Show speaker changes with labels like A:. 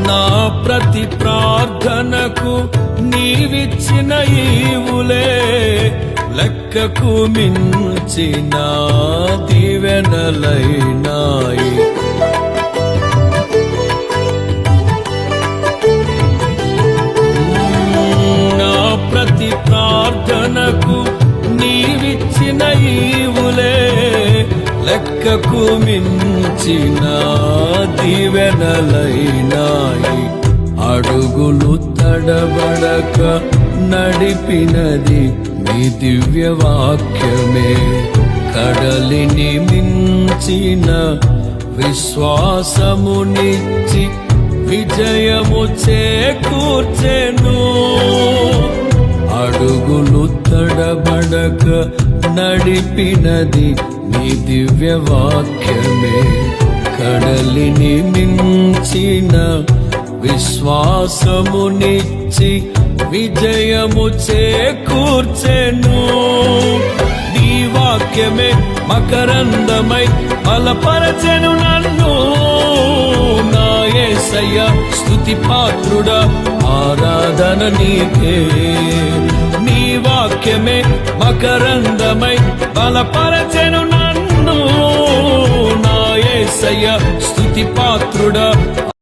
A: నా ప్రతి ప్రార్థనకు నీవిచ్చిన ఈవులే లెక్కకు మించిన దీవెనలైనాయి. నా ప్రతి ప్రార్థనకు నీవిచ్చిన ఈవులే లెక్కకు మించిన దీవెనలైనాయి. అడుగులు తడబడక నడిపినది మీ దివ్య వాక్యమే. కడలిని మించిన విశ్వాసమునిచ్చి విజయము చేకూర్చెను. అడుగులు తడబడక నడిపినది నీ దివ్య వాక్యమే. కడలిని మించిన విశ్వాసమునిచ్చి విజయము చేకూర్చెను. నీ వాక్యమే మకరందమై బలపరచెను నన్ను. నా యేసయ్య స్తుతి పాత్రుడా, ఆరాధన నీకే. నీ వాక్యమే మకరందమై బలపరచెను నన్ను. నా యేసయ్య స్తుతి పాత్రుడా,